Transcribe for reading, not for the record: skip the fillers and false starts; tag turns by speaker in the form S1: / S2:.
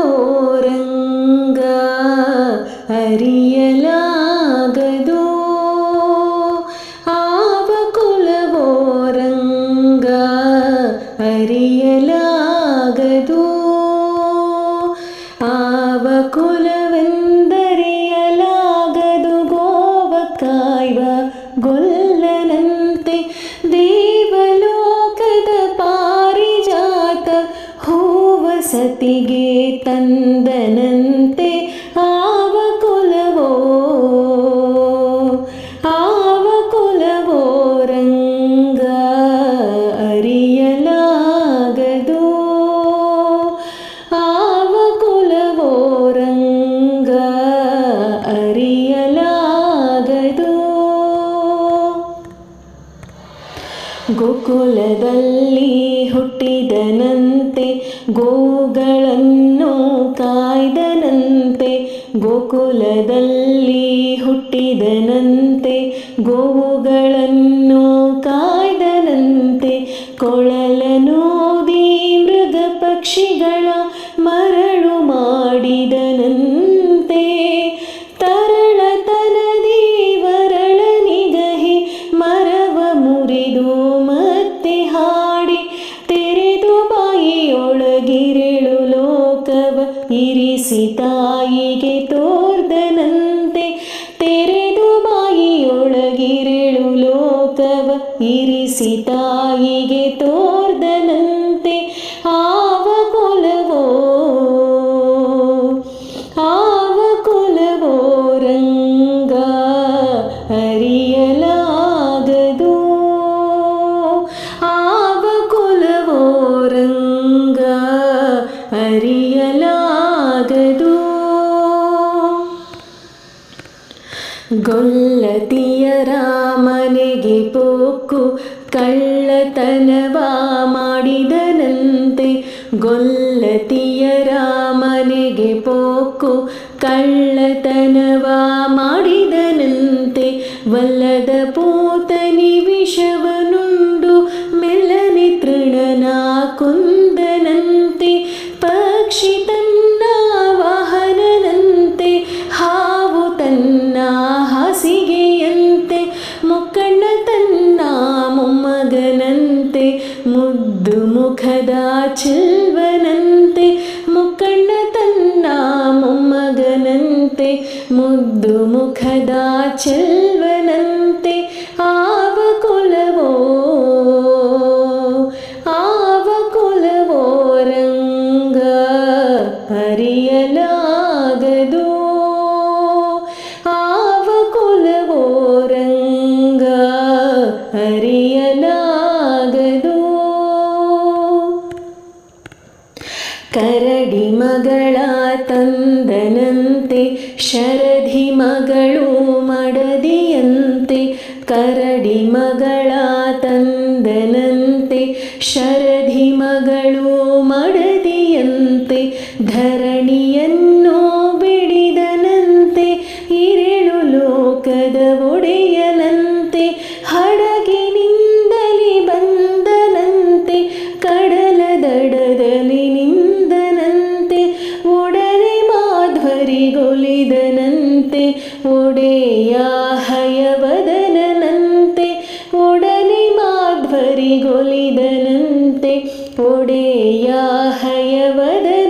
S1: ಕುಲವೋರಂಗ ಅರಿಯಲಾಗದು ಆವ ಕುಲವೋರಂಗ ಅರಿಯಲಾಗದು ಆವ ಕುಲವೆಂದರಿಯಲಾಗದು ಗೋವ ಕಾಯ್ವ ಗೊಲ್ಲನಂತೆ ದೇವಲೋಕದ ಪಾರಿಜಾತ ಹೂವ ಸತಿಗೆ ತಂದನಂತೆ ಆವ ಕುಲವೋ ರಂಗ ಅರಿಯಲಾಗದು ಆವ ಕುಲವೋ ರಂಗ ಅರಿಯಲಾಗದು ಗೋಕುಲದಲ್ಲಿ ಹುಟ್ಟಿದನಂತೆ ಗೋಗಳನ್ನು ಕಾಯ್ದನಂತೆ ಗೋಕುಲದಲ್ಲಿ ಹುಟ್ಟಿದನಂತೆ ಗೋವುಗಳನ್ನು ಕಾಯ್ದನಂತೆ ಕೊಳಲನೂದಿ ಮೃಗ ಪಕ್ಷಿಗಳ ಮರಳು ಮಾಡಿದನಂತೆ ತರಳತನದಿ ವರಳನಿಗಹಿ ಮರವ ಮುರಿದು ಮತ್ತೆ ಹಾಡಿ ತೆರೆದು ಬಾಯಿಯೊಳಗಿರೆಳು ಲೋಕವ ಇರಿಸಿ ತಾಯಿಗೆ ತೋರ್ದನಂತೆ ತೆರೆದು ಬಾಯಿಯೊಳಗಿರೆಳು ಲೋಕವ ಇರಿಸಿ ತಾಯಿಗೆ ತೋರ್ದನಂತೆ ಆವ ಕುಲವೋ ರಂಗ ಅರಿಯಲಾಗದು ಆವ ಕುಲವೋ ರಂಗ ಅರಿಯಲಾಗದು ಗೊಲ್ಲತಿಯರ ಮನೆಗೆ ಪೋಕು ಕಳ್ಳತನವ ಮಾಡಿದನಂತೆ ಗೊಲ್ಲತಿಯರ ಮನೆಗೆ ಪೋಕು ಕಳ್ಳತನವ ಮಾಡಿದನಂತೆ ವಲ್ಲದ ಪೂತನಿ ವಿಷವನುಂಡು ಮೆಲ್ಲನೆ ತೃಣನ ಕುಂದನಂತೆ ಪಕ್ಷಿ ತನ್ನ ವಾಹನನಂತೆ ಹಾವು ತನ್ನ ಹಾಸಿಗೆಯಂತೆ ಮುಕ್ಕಣ್ಣ ತನ್ನ ಮೊಮ್ಮಗನಂತೆ ಮುದ್ದು ಮುಖದ ಚೆಲ್ವನಂತೆ ಮುಕ್ಕಣ್ಣ ತನ್ನ ಮೊಮ್ಮಗನಂತೆ ಮುದ್ದು ಮುಖದ ಚೆಲ್ವನಂತೆ ಆವ ಕುಲವೋ ರಂಗ ಅರಿಯಲಾಗದು ಆವ ಕುಲವೋ ರಂಗ ಅರಿಯಲಾಗದು ಕರಡಿ ಮಗಳ ತಂದನಂತೆ ಶರಧಿ ಮಗಳು ಮಡದಿಯಂತೆ ಕರಡಿ ಮಗಳ ತಂದನಂತೆ ಶರಧಿ ಮಗಳು ಮಡದಿಯಂತೆ ಧರಣಿಯನ್ನು ಬಿಡಿದನಂತೆ ಇರೆಳು ಲೋಕದ ಒಡೆಯನಂತೆ ಹಡಗಿನಿಂದಲಿ ಬಂದನಂತೆ ಕಡಲ ದಡದಲ್ಲಿ ನಿಂದನಂತೆ ಒಡನೆ ಮಾಧ್ವರಿಗೊಲಿದನಂತೆ ಒಡೆಯ ಹಯವದನಂತೆ ಒಡನೆ ಮಾಧ್ವರಿಗೊಲಿದನಂತೆ ಒಡೆಯ ಹಯವದನಂತೆ